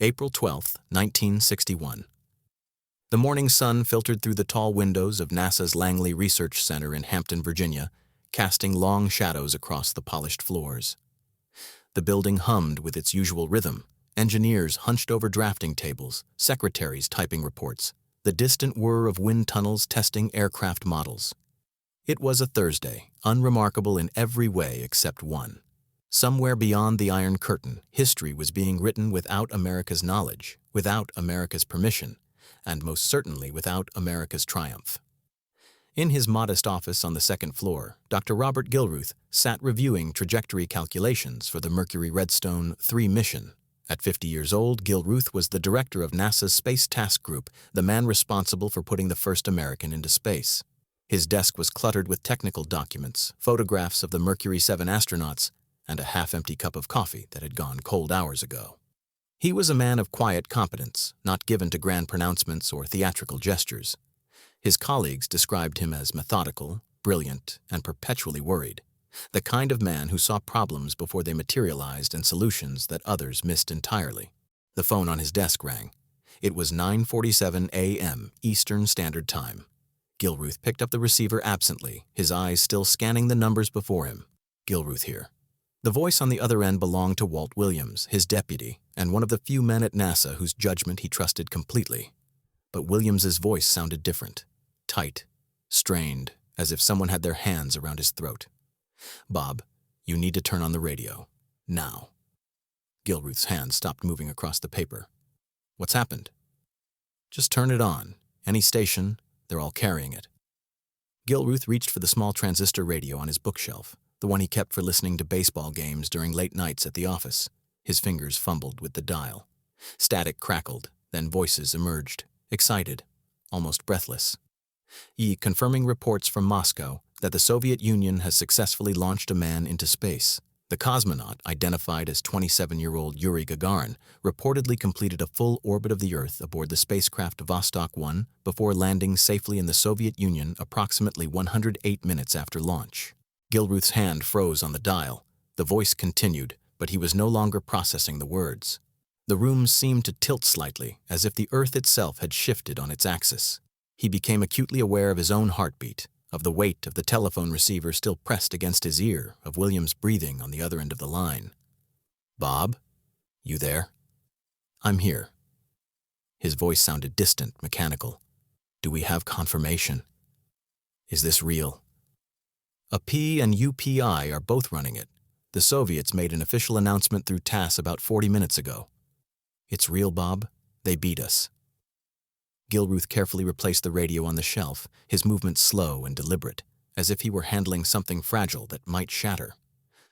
April 12, 1961. The morning sun filtered through the tall windows of NASA's Langley Research Center in Hampton, Virginia, casting long shadows across the polished floors. The building hummed with its usual rhythm, engineers hunched over drafting tables, secretaries typing reports, the distant whir of wind tunnels testing aircraft models. It was a Thursday, unremarkable in every way except one. Somewhere beyond the Iron Curtain, history was being written without America's knowledge, without America's permission, and most certainly without America's triumph. In his modest office on the second floor, Dr. Robert Gilruth sat reviewing trajectory calculations for the Mercury Redstone 3 mission. At 50 years old, Gilruth was the director of NASA's Space Task Group, the man responsible for putting the first American into space. His desk was cluttered with technical documents, photographs of the Mercury 7 astronauts, and a half-empty cup of coffee that had gone cold hours ago. He was a man of quiet competence, not given to grand pronouncements or theatrical gestures. His colleagues described him as methodical, brilliant, and perpetually worried, the kind of man who saw problems before they materialized and solutions that others missed entirely. The phone on his desk rang. It was 9:47 a.m. Eastern Standard Time. Gilruth picked up the receiver absently, his eyes still scanning the numbers before him. Gilruth here. The voice on the other end belonged to Walt Williams, his deputy, and one of the few men at NASA whose judgment he trusted completely. But Williams's voice sounded different, tight, strained, as if someone had their hands around his throat. "Bob, you need to turn on the radio. Now." Gilruth's hand stopped moving across the paper. "What's happened?" "Just turn it on. Any station, they're all carrying it." Gilruth reached for the small transistor radio on his bookshelf, the one he kept for listening to baseball games during late nights at the office. His fingers fumbled with the dial. Static crackled, then voices emerged, excited, almost breathless. Confirming reports from Moscow that the Soviet Union has successfully launched a man into space. The cosmonaut, identified as 27-year-old Yuri Gagarin, reportedly completed a full orbit of the Earth aboard the spacecraft Vostok 1 before landing safely in the Soviet Union approximately 108 minutes after launch. Gilruth's hand froze on the dial. The voice continued, but he was no longer processing the words. The room seemed to tilt slightly, as if the Earth itself had shifted on its axis. He became acutely aware of his own heartbeat, of the weight of the telephone receiver still pressed against his ear, of Williams breathing on the other end of the line. "Bob? You there?" "I'm here." His voice sounded distant, mechanical. "Do we have confirmation? Is this real?" A P and UPI are both running it. The Soviets made an official announcement through TASS about 40 minutes ago. "It's real, Bob. They beat us." Gilruth carefully replaced the radio on the shelf, his movements slow and deliberate, as if he were handling something fragile that might shatter.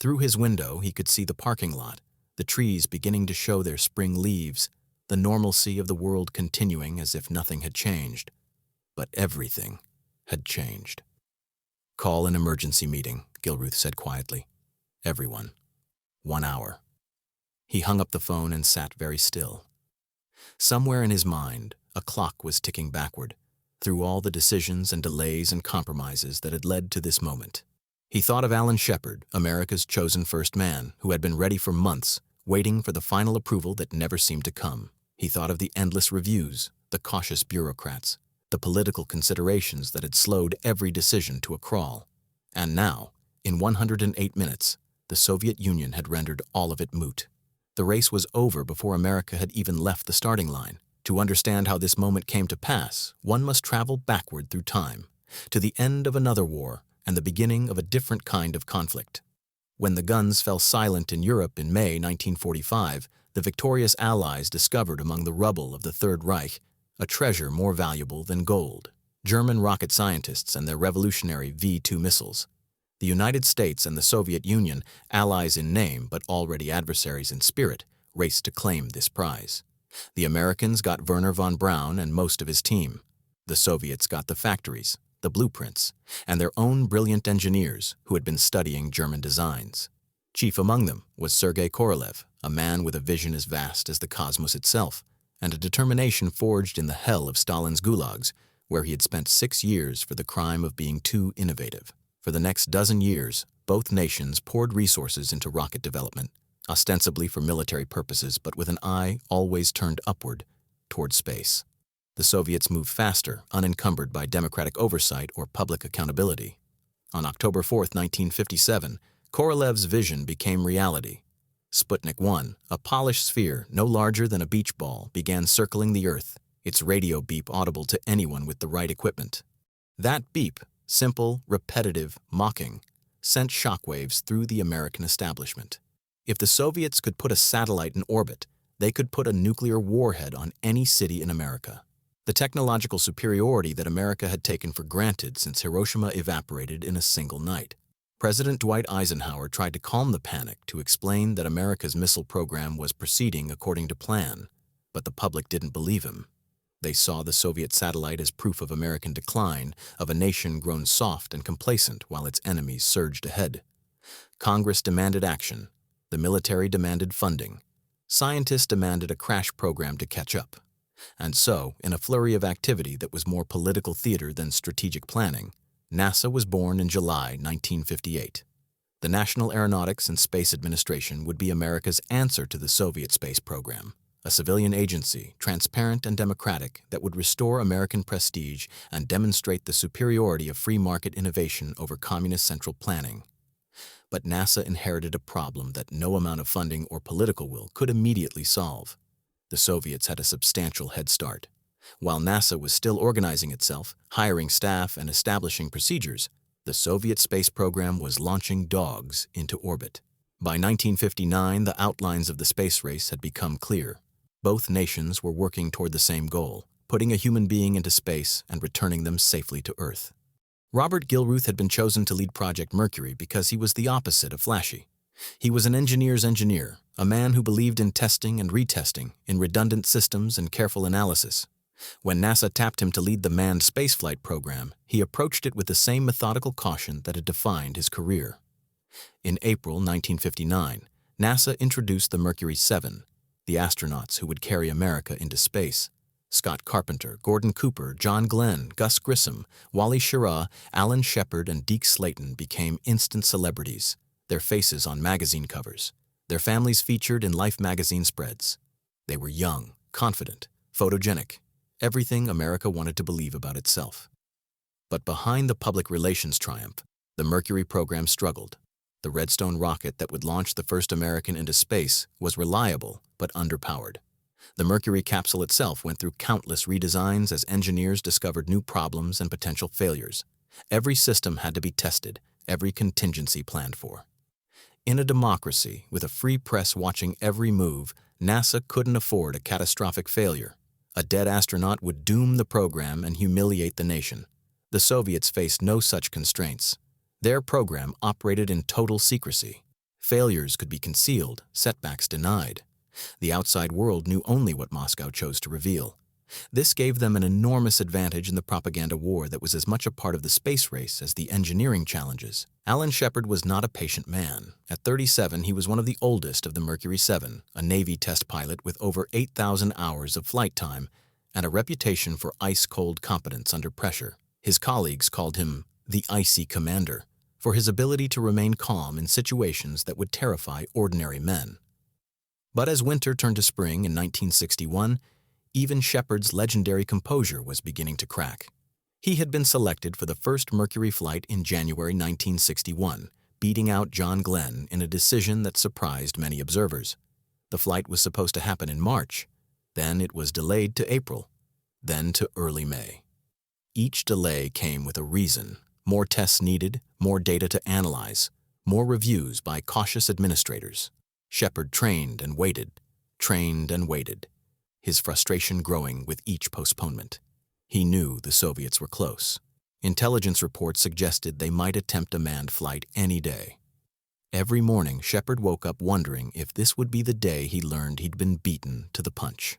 Through his window, he could see the parking lot, the trees beginning to show their spring leaves, the normalcy of the world continuing as if nothing had changed. But everything had changed. "Call an emergency meeting," Gilruth said quietly. "Everyone. 1 hour." He hung up the phone and sat very still. Somewhere in his mind, a clock was ticking backward, through all the decisions and delays and compromises that had led to this moment. He thought of Alan Shepard, America's chosen first man, who had been ready for months, waiting for the final approval that never seemed to come. He thought of the endless reviews, the cautious bureaucrats, the political considerations that had slowed every decision to a crawl. And now, in 108 minutes, the Soviet Union had rendered all of it moot. The race was over before America had even left the starting line. To understand how this moment came to pass, one must travel backward through time, to the end of another war and the beginning of a different kind of conflict. When the guns fell silent in Europe in May 1945, the victorious Allies discovered among the rubble of the Third Reich a treasure more valuable than gold: German rocket scientists and their revolutionary V-2 missiles. The United States and the Soviet Union, allies in name but already adversaries in spirit, raced to claim this prize. The Americans got Wernher von Braun and most of his team. The Soviets got the factories, the blueprints, and their own brilliant engineers who had been studying German designs. Chief among them was Sergei Korolev, a man with a vision as vast as the cosmos itself, and a determination forged in the hell of Stalin's gulags, where he had spent 6 years for the crime of being too innovative. For the next dozen years, both nations poured resources into rocket development, ostensibly for military purposes but with an eye always turned upward, toward space. The Soviets moved faster, unencumbered by democratic oversight or public accountability. On October 4, 1957, Korolev's vision became reality. Sputnik 1, a polished sphere no larger than a beach ball, began circling the Earth, its radio beep audible to anyone with the right equipment. That beep, simple, repetitive, mocking, sent shockwaves through the American establishment. If the Soviets could put a satellite in orbit, they could put a nuclear warhead on any city in America. The technological superiority that America had taken for granted since Hiroshima evaporated in a single night. President Dwight Eisenhower tried to calm the panic to explain that America's missile program was proceeding according to plan, but the public didn't believe him. They saw the Soviet satellite as proof of American decline, of a nation grown soft and complacent while its enemies surged ahead. Congress demanded action. The military demanded funding. Scientists demanded a crash program to catch up. And so, in a flurry of activity that was more political theater than strategic planning, NASA was born in July 1958. The National Aeronautics and Space Administration would be America's answer to the Soviet space program, a civilian agency, transparent and democratic, that would restore American prestige and demonstrate the superiority of free market innovation over communist central planning. But NASA inherited a problem that no amount of funding or political will could immediately solve. The Soviets had a substantial head start. While NASA was still organizing itself, hiring staff, and establishing procedures, the Soviet space program was launching dogs into orbit. By 1959, the outlines of the space race had become clear. Both nations were working toward the same goal, putting a human being into space and returning them safely to Earth. Robert Gilruth had been chosen to lead Project Mercury because he was the opposite of flashy. He was an engineer's engineer, a man who believed in testing and retesting, in redundant systems and careful analysis. When NASA tapped him to lead the manned spaceflight program, he approached it with the same methodical caution that had defined his career. In April 1959, NASA introduced the Mercury 7, the astronauts who would carry America into space. Scott Carpenter, Gordon Cooper, John Glenn, Gus Grissom, Wally Schirra, Alan Shepard, and Deke Slayton became instant celebrities, their faces on magazine covers, their families featured in Life magazine spreads. They were young, confident, photogenic, everything America wanted to believe about itself. But behind the public relations triumph, the Mercury program struggled. The Redstone rocket that would launch the first American into space was reliable but underpowered. The Mercury capsule itself went through countless redesigns as engineers discovered new problems and potential failures. Every system had to be tested, every contingency planned for. In a democracy, with a free press watching every move, NASA couldn't afford a catastrophic failure. A dead astronaut would doom the program and humiliate the nation. The Soviets faced no such constraints. Their program operated in total secrecy. Failures could be concealed, setbacks denied. The outside world knew only what Moscow chose to reveal. This gave them an enormous advantage in the propaganda war that was as much a part of the space race as the engineering challenges. Alan Shepard was not a patient man. At 37, he was one of the oldest of the Mercury 7, a Navy test pilot with over 8,000 hours of flight time and a reputation for ice-cold competence under pressure. His colleagues called him the Icy Commander for his ability to remain calm in situations that would terrify ordinary men. But as winter turned to spring in 1961, even Shepard's legendary composure was beginning to crack. He had been selected for the first Mercury flight in January 1961, beating out John Glenn in a decision that surprised many observers. The flight was supposed to happen in March. Then it was delayed to April, then to early May. Each delay came with a reason: more tests needed, more data to analyze, more reviews by cautious administrators. Shepard trained and waited, his frustration growing with each postponement. He knew the Soviets were close. Intelligence reports suggested they might attempt a manned flight any day. Every morning, Shepard woke up wondering if this would be the day he learned he'd been beaten to the punch.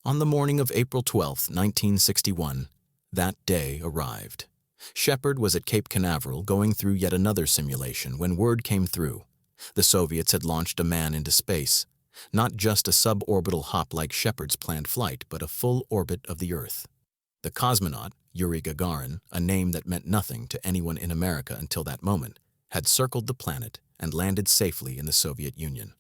On the morning of April 12, 1961, that day arrived. Shepard was at Cape Canaveral going through yet another simulation when word came through. The Soviets had launched a man into space, not just a suborbital hop like Shepard's planned flight, but a full orbit of the Earth. The cosmonaut, Yuri Gagarin, a name that meant nothing to anyone in America until that moment, had circled the planet and landed safely in the Soviet Union.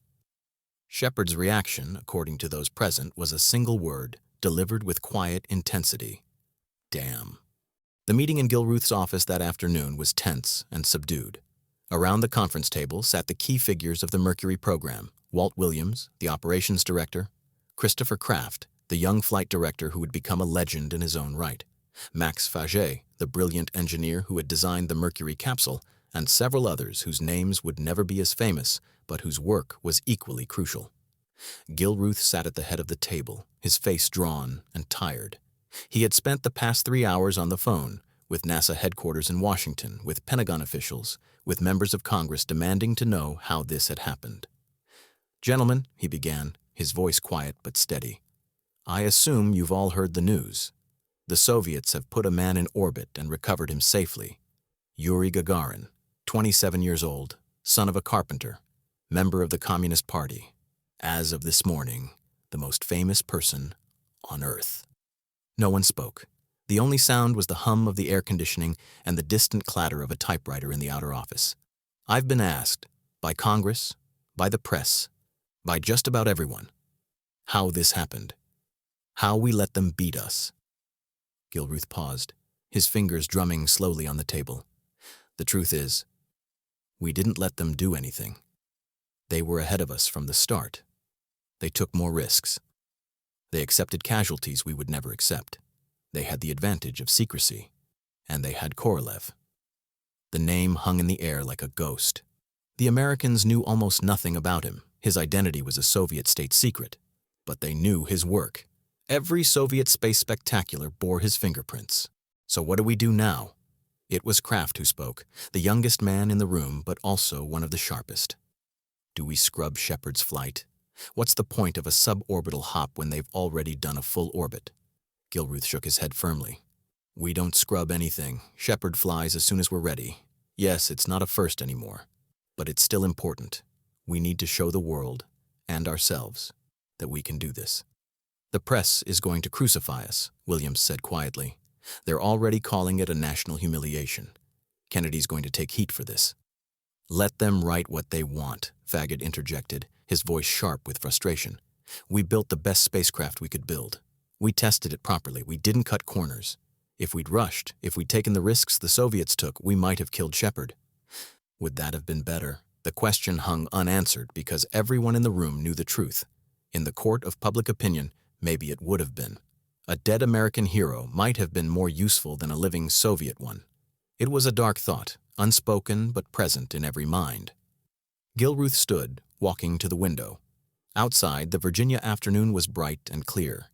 Shepard's reaction, according to those present, was a single word, delivered with quiet intensity: damn. The meeting in Gilruth's office that afternoon was tense and subdued. Around the conference table sat the key figures of the Mercury program: Walt Williams, the operations director; Christopher Kraft, the young flight director who would become a legend in his own right; Max Faget, the brilliant engineer who had designed the Mercury capsule; and several others whose names would never be as famous, but whose work was equally crucial. Gilruth sat at the head of the table, his face drawn and tired. He had spent the past 3 hours on the phone, with NASA headquarters in Washington, with Pentagon officials, with members of Congress demanding to know how this had happened. "Gentlemen," he began, his voice quiet but steady, "I assume you've all heard the news. The Soviets have put a man in orbit and recovered him safely. Yuri Gagarin, 27 years old, son of a carpenter, member of the Communist Party. As of this morning, the most famous person on Earth." No one spoke. The only sound was the hum of the air conditioning and the distant clatter of a typewriter in the outer office. "I've been asked, by Congress, by the press, by just about everyone, how this happened. How we let them beat us." Gilruth paused, his fingers drumming slowly on the table. "The truth is, we didn't let them do anything. They were ahead of us from the start. They took more risks. They accepted casualties we would never accept. They had the advantage of secrecy. And they had Korolev." The name hung in the air like a ghost. The Americans knew almost nothing about him. His identity was a Soviet state secret. But they knew his work. Every Soviet space spectacular bore his fingerprints. "So what do we do now?" It was Kraft who spoke, the youngest man in the room, but also one of the sharpest. "Do we scrub Shepard's flight? What's the point of a suborbital hop when they've already done a full orbit?" Gilruth shook his head firmly. "We don't scrub anything. Shepard flies as soon as we're ready. Yes, it's not a first anymore, but it's still important. We need to show the world, and ourselves, that we can do this." "The press is going to crucify us," Williams said quietly. "They're already calling it a national humiliation. Kennedy's going to take heat for this." "Let them write what they want," Faget interjected, his voice sharp with frustration. "We built the best spacecraft we could build. We tested it properly. We didn't cut corners. If we'd rushed, if we'd taken the risks the Soviets took, we might have killed Shepard." Would that have been better? The question hung unanswered because everyone in the room knew the truth. In the court of public opinion, maybe it would have been. A dead American hero might have been more useful than a living Soviet one. It was a dark thought, unspoken but present in every mind. Gilruth stood, walking to the window. Outside, the Virginia afternoon was bright and clear.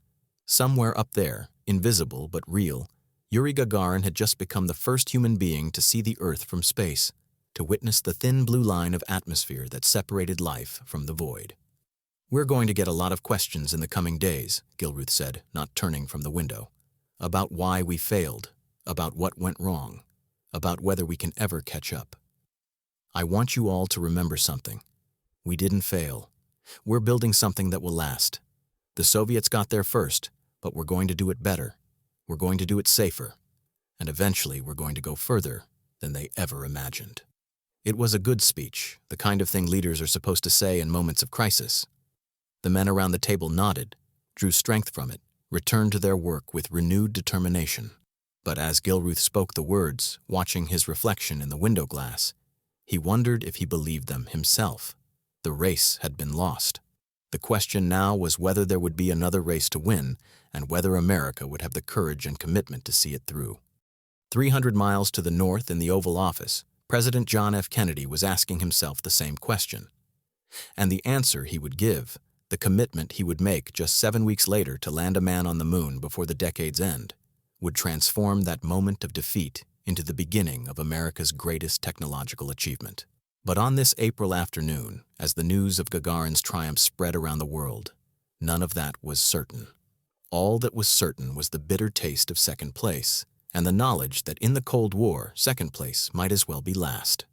Somewhere up there, invisible but real, Yuri Gagarin had just become the first human being to see the Earth from space, to witness the thin blue line of atmosphere that separated life from the void. "We're going to get a lot of questions in the coming days," Gilruth said, not turning from the window. "About why we failed, about what went wrong, about whether we can ever catch up. I want you all to remember something. We didn't fail. We're building something that will last. The Soviets got there first, but we're going to do it better. We're going to do it safer. And eventually we're going to go further than they ever imagined." It was a good speech, the kind of thing leaders are supposed to say in moments of crisis. The men around the table nodded, drew strength from it, returned to their work with renewed determination. But as Gilruth spoke the words, watching his reflection in the window glass, he wondered if he believed them himself. The race had been lost. The question now was whether there would be another race to win, and whether America would have the courage and commitment to see it through. 300 miles to the north in the Oval Office, President John F. Kennedy was asking himself the same question. And the answer he would give, the commitment he would make just 7 weeks later to land a man on the moon before the decade's end, would transform that moment of defeat into the beginning of America's greatest technological achievement. But on this April afternoon, as the news of Gagarin's triumph spread around the world, none of that was certain. All that was certain was the bitter taste of second place, and the knowledge that in the Cold War, second place might as well be last.